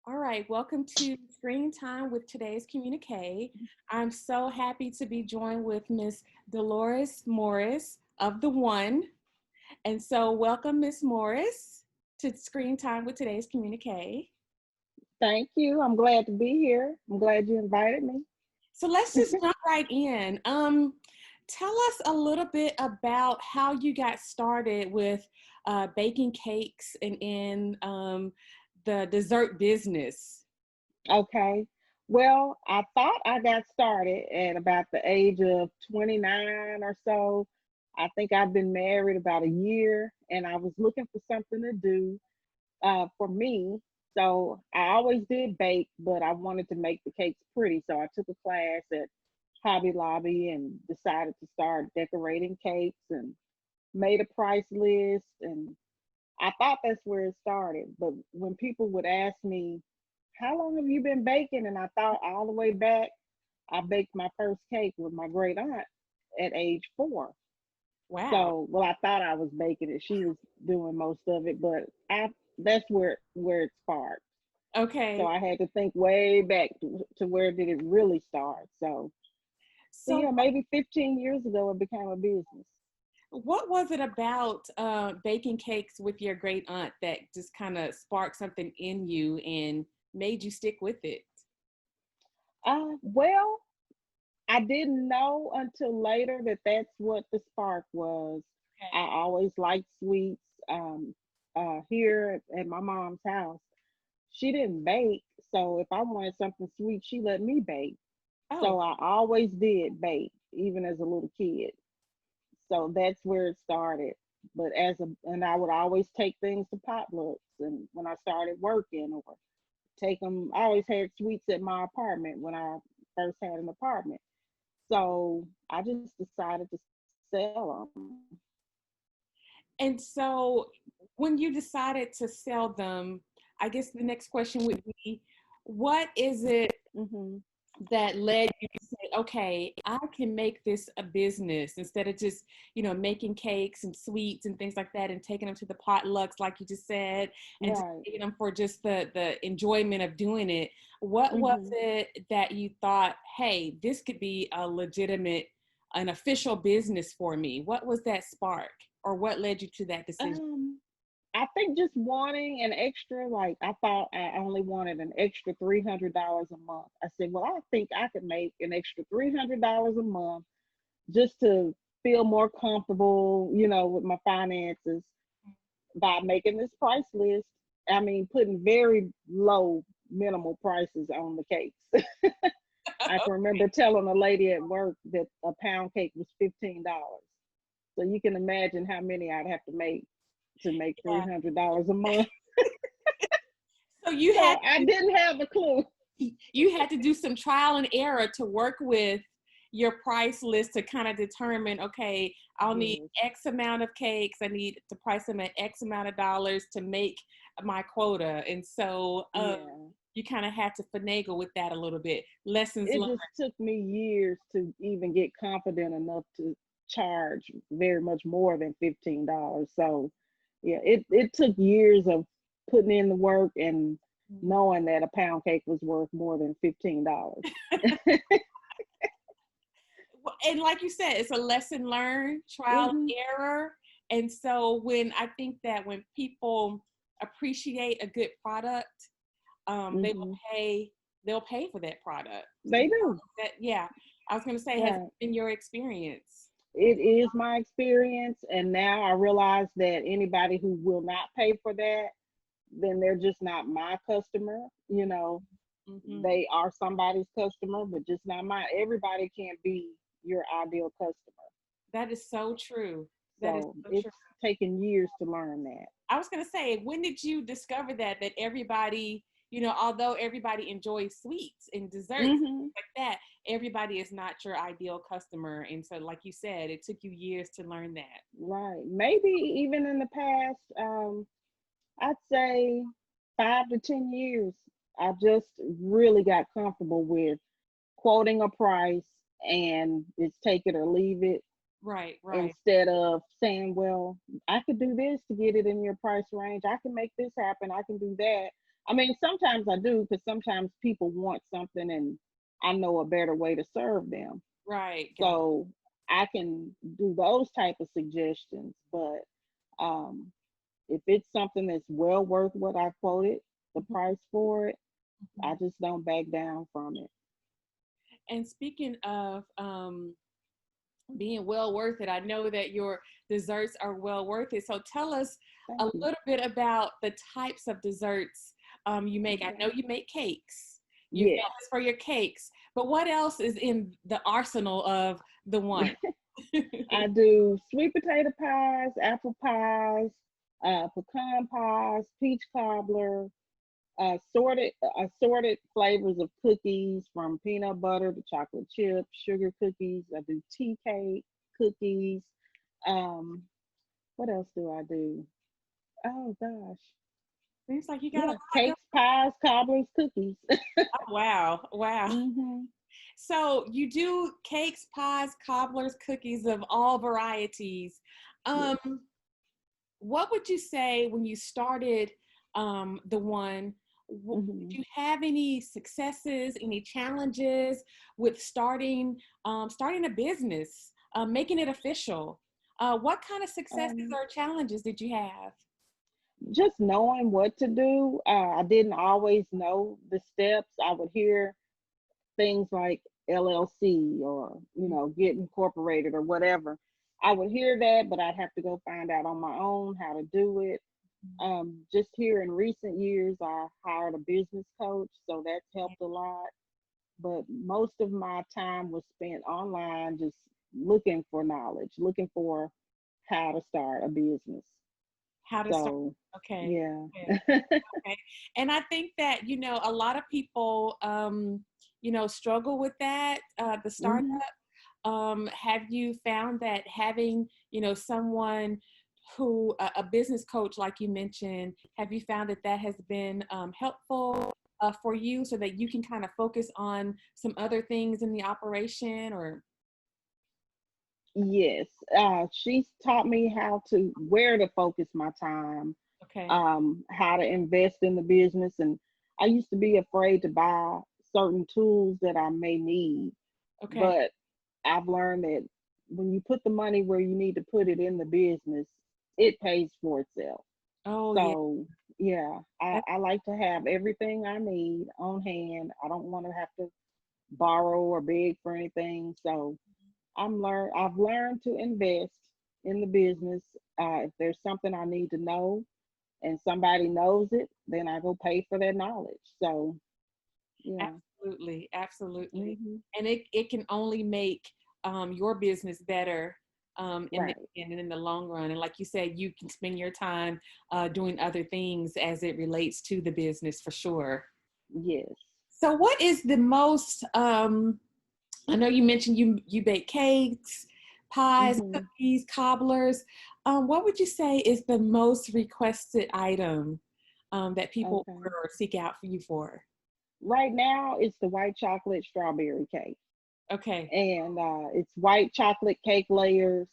All right, welcome to Screen Time with today's Communiqué. I'm so happy to be joined with Miss Delores Morris of The One. And so, welcome, Miss Morris, to Screen Time with today's Communiqué. Thank you. I'm glad to be here. I'm glad you invited me. So, let's just jump right in. Tell us a little bit about how you got started with baking cakes and in the dessert business. Okay. Well, I thought I got started at about the age of 29 or so. I think I've been married about a year and I was looking for something to do for me. So I always did bake, but I wanted to make the cakes pretty. So I took a class at Hobby Lobby and decided to start decorating cakes and made a price list. And I thought that's where it started. But when people would ask me, how long have you been baking? And I thought all the way back, I baked my first cake with my great aunt at age 4. Wow. So, well, I thought I was baking it. She was doing most of it, but I that's where it sparked. So Okay. I had to think way back to where did it really start. So So, yeah, maybe 15 years ago it became a business. what was it about baking cakes with your great aunt that just kind of sparked something in you and made you stick with it? Well, I didn't know until later that that's what the spark was. I Okay. always liked sweets. Here at my mom's house, she didn't bake, so if I wanted something sweet, she let me bake. Oh, So I always did bake, even as a little kid. So that's where it started. But and I would always take things to potlucks, and when I started working, or take them. I always had sweets at my apartment when I first had an apartment. So I just decided to sell them. and so when you decided to sell them, I guess the next question would be, what is it Hmm. that led you to say, okay, I can make this a business instead of just, making cakes and sweets and things like that and taking them to the potlucks, like you just said, and just Right. taking them for just the enjoyment of doing it. What was Hmm. it that you thought, hey, this could be a legitimate, an official business for me? What was that spark, or what led you to that decision? Um, I think just wanting an extra, like I thought I only wanted an extra $300 a month. I said, well, I think I could make an extra $300 a month just to feel more comfortable, with my finances by making this price list. I mean, putting very low minimal prices on the cakes. I can remember telling a lady at work that a pound cake was $15. So you can imagine how many I'd have to make Yeah. $300 a month. So you So had I didn't have a clue. you had to do some trial and error to work with your price list to kind of determine, okay, I'll need Yes. X amount of cakes. I need to price them at X amount of dollars to make my quota. And so Yeah. you kind of had to finagle with that a little bit. Lessons It learned. just took me years to even get confident enough to charge very much more than $15. So yeah, it took years of putting in the work and knowing that a pound cake was worth more than $15. And like you said, it's a lesson learned, trial Hmm. and error. And so when I think that when people appreciate a good product, they will Hmm. pay. They'll pay for that product. They do. That, yeah, I was going to say, has it Right. been your experience? It is my experience, and now I realize that anybody who will not pay for that, then they're just not my customer. Hmm. They are somebody's customer, but just not mine. Everybody can't be your ideal customer. That is so true. That is So so true. it's taken years to learn that. I was going to say, when did you discover that everybody, although everybody enjoys sweets and desserts Hmm. like that, everybody is not your ideal customer. And so, like you said, it took you years to learn that. Right. Maybe even in the past, I'd say 5 to 10 years, I just really got comfortable with quoting a price and it's take it or leave it Right, right. instead of saying, well, I could do this to get it in your price range. I can make this happen. I can do that. I mean, sometimes I do because sometimes people want something and I know a better way to serve them. Right. Got it. So I can do those type of suggestions. But um, if it's something that's well worth what I quoted, the Mhm, price for it, I mhm. just don't back down from it. And speaking of being well worth it, I know that your desserts are well worth it. So tell us a Thank you. little bit about the types of desserts you make. I Okay. know you make cakes. You're Yes. famous for your cakes, but what else is in the arsenal of the one? I do sweet potato pies, apple pies, pecan pies, peach cobbler, assorted flavors of cookies from peanut butter to chocolate chip, sugar cookies. I do tea cake cookies. Um, what else do I do? Oh gosh, Seems like you got a yeah, lot going. cakes, pies, cobblers, cookies. Oh, wow, wow. hmm So you do cakes, pies, cobblers, cookies of all varieties. Yes. Um, what would you say when you started the one? hmm Did you have any successes, any challenges with starting a business, making it official? What kind of successes Um, or challenges did you have? just knowing what to do. I didn't always know the steps. I would hear things like LLC or, get incorporated or whatever. I would hear that, but I'd have to go find out on my own how to do it. Just here in recent years, I hired a business coach, so that's helped a lot. But most of my time was spent online, just looking for knowledge, looking for how to start a business. How to start? So, Okay. yeah. Okay. Okay. And I think that, a lot of people, struggle with that, the startup. hmm Have you found that having, someone a business coach, like you mentioned, have you found that that has been helpful for you so that you can kind of focus on some other things in the operation or, Yes, she's taught me how to where to focus my time, okay, how to invest in the business, and I used to be afraid to buy certain tools that I may need, okay. but I've learned that when you put the money where you need to put it in the business, it pays for itself. Oh, yeah. So yeah, I, That, I like to have everything I need on hand. I don't want to have to borrow or beg for anything. So I've learned to invest in the business. If there's something I need to know and somebody knows it, then I go pay for that knowledge. So yeah. absolutely. Absolutely. hmm And it can only make your business better in the Right. end and in the long run. And like you said, you can spend your time doing other things as it relates to the business for sure. Yes. So what is the most I know you mentioned you bake cakes, pies, hmm cookies, cobblers. What would you say is the most requested item that people Okay. order or seek out for you for? Right now, it's the white chocolate strawberry cake, Okay. and it's white chocolate cake layers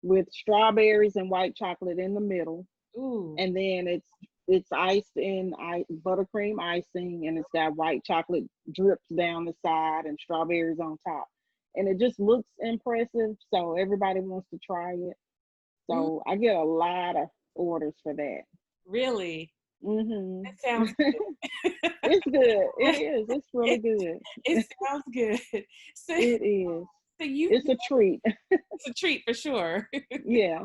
with strawberries and white chocolate in the middle, Ooh. and then it's iced in buttercream icing, and it's got white chocolate drips down the side and strawberries on top, and it just looks impressive. So everybody wants to try it. Mm, So I get a lot of orders for that. really? hmm That sounds good. It's good. It is. It's really it, good. it sounds good. So, It is. so you It's a treat. it's a treat for sure. Yeah.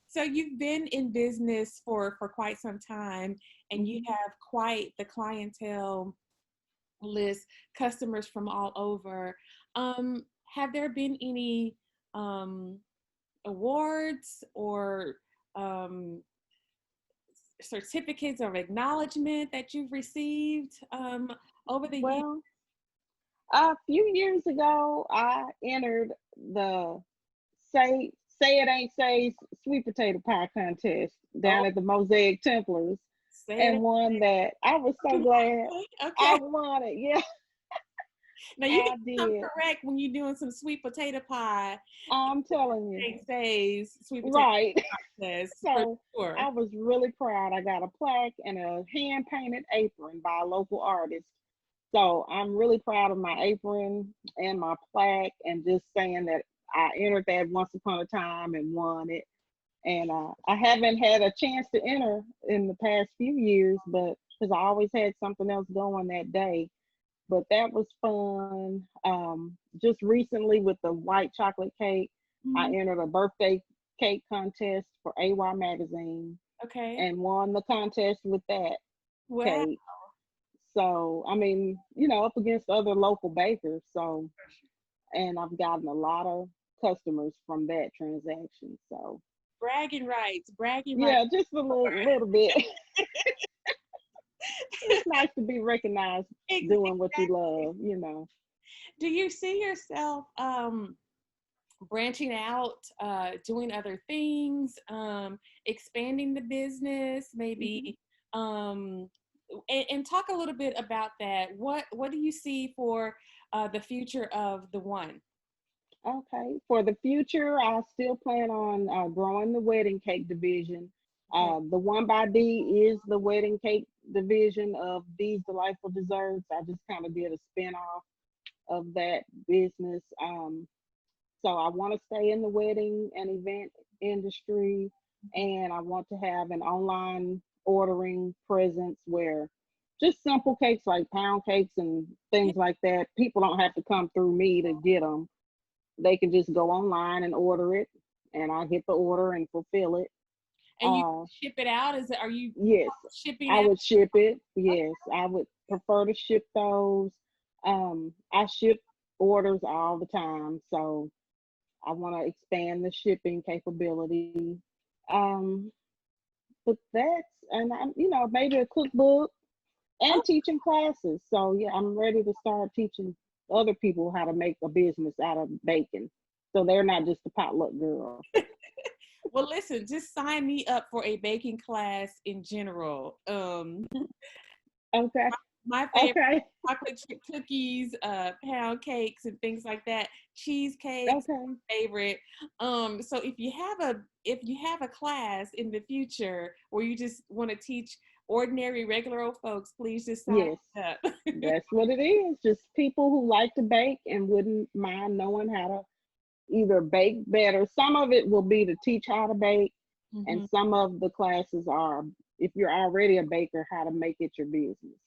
So you've been in business for quite some time and you hmm have quite the clientele list, customers from all over. Have there been any um, awards or um, certificates of acknowledgement that you've received over the years? Well, a few years ago, I entered the say it ain't say sweet potato pie contest Oh, down at the Mosaic Templars say and it. won that. I was so glad Okay, I okay. won it. Yeah, Now you I get some did. correct when you're doing some sweet potato pie. I'm telling you. It says sweet potato Right. Yes, for So sure. I was really proud. I got a plaque and a hand painted apron by a local artist. So I'm really proud of my apron and my plaque, and just saying that I entered that once upon a time and won it. And I haven't had a chance to enter in the past few years, but because I always had something else going that day. But that was fun. Just recently with the white chocolate cake, I Mhm. entered a birthday cake contest for AY magazine Okay. and won the contest with that Wow. cake. So I mean, up against other local bakers. So, and I've gotten a lot of customers from that transaction. So Bragging rights, bragging rights. yeah, just a little bit. It's nice to be recognized doing what you love. Do you see yourself branching out, doing other things, expanding the business, Hmm. maybe, um, and talk a little bit about that. What do you see for the future of the one? Okay. For the future, I still plan on growing the wedding cake division. Okay. The One by D is the wedding cake division of These Delightful Desserts. I just kind of did a spinoff of that business. So I want to stay in the wedding and event industry, and I want to have an online ordering presence where just simple cakes like pound cakes and Yeah. things like that, people don't have to come through me to get them. They can just go online and order it, and I hit the order and fulfill it. And you Uh, ship it out? Is it, are you yes, shipping I out? would ship it. Yes, I would prefer to ship those. I ship orders all the time, so I want to expand the shipping capability. Um, but and maybe a cookbook Oh, and teaching classes. So yeah, I'm ready to start teaching other people how to make a business out of baking. So they're not just a potluck girl. well, listen, just sign me up for a baking class in general. Okay. My favorite Okay. chocolate chip cookies, pound cakes, and things like that. Cheesecakes, Okay. favorite. So if you have a class in the future where you just want to teach ordinary, regular old folks, please just sign Yes. me up. That's what it is. Just people who like to bake and wouldn't mind knowing how to either bake better. Some of it will be to teach how to bake, and Hmm. some of the classes are, if you're already a baker, how to make it your business.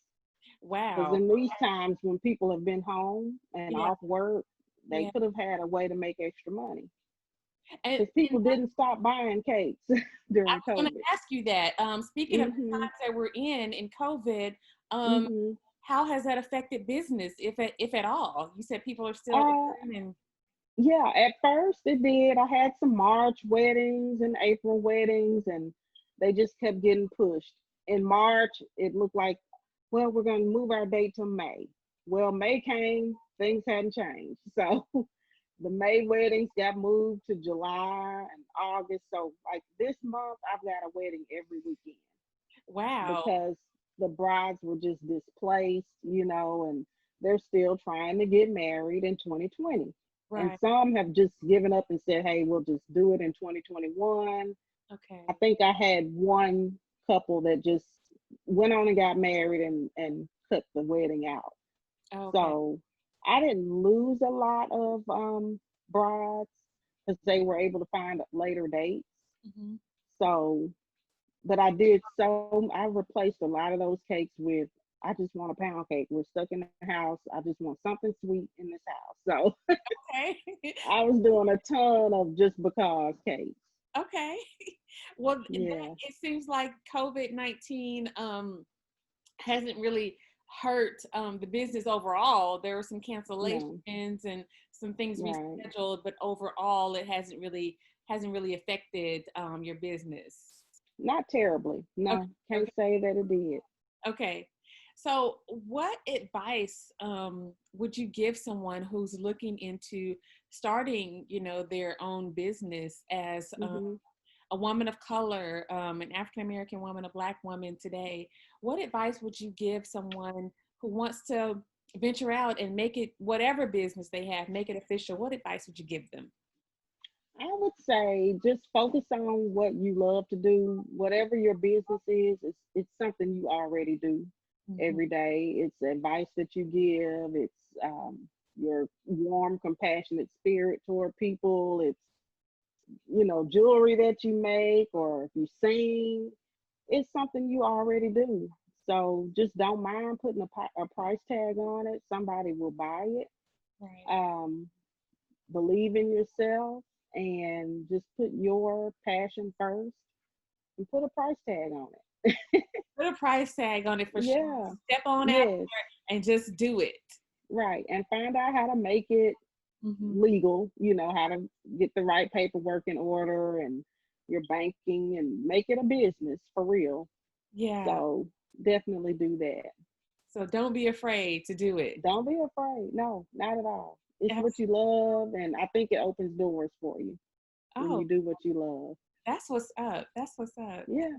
Because Wow. in these times when people have been home and Yeah. off work, they Yeah. could have had a way to make extra money. And Because people didn't stop buying cakes I during was going to COVID. ask you that. Speaking of the Hmm. times that we're in COVID, um, Hmm. how has that affected business, if at all? You said people are still Uh, ordering and yeah, at first it did. I had some March weddings and April weddings, and they just kept getting pushed. In March, it looked like, well, we're going to move our date to May. Well, May came, things hadn't changed. So the May weddings got moved to July and August. So, like this month, I've got a wedding every weekend wow, because the brides were just displaced, and they're still trying to get married in 2020. And right, some have just given up and said, hey, we'll just do it in 2021. I okay, think I had one couple that just went on and got married and cut the wedding out. okay, So I didn't lose a lot of brides because they were able to find later dates. hmm, So, but I replaced a lot of those cakes with, I just want a pound cake. We're stuck in the house. I just want something sweet in this house. So okay, I was doing a ton of just because cakes. okay. Well, Yeah. it seems like COVID-19 hasn't really hurt the business overall. There were some No. cancellations and some things Right. rescheduled, but overall, it hasn't really affected your business. Not terribly. Okay, No, can't okay, say that it did. okay. So, what advice would you give someone who's looking into starting, their own business as Hmm. a woman of color, an African American woman, a Black woman today? What advice would you give someone who wants to venture out and make it whatever business they have, make it official? What advice would you give them? I would say just focus on what you love to do. Whatever your business is, it's something you already do Mhm. every day. It's advice that you give. It's your warm, compassionate spirit toward people. It's jewelry that you make, or if you sing. It's something you already do. So just don't mind putting a price tag on it. Somebody will buy it. Right. Um, Believe in yourself and just put your passion first and put a price tag on it. Put a price tag on it for sure. Yeah. Step on out Yes. and just do it. Right. And find out how to make it Hmm. legal, how to get the right paperwork in order and your banking and make it a business for real. Yeah. So definitely do that. So don't be afraid to do it. Don't be afraid. No, not at all. It's what Abs- you love, and I think it opens doors for you when Oh, you do what you love. that's what's up. That's what's up. Yeah.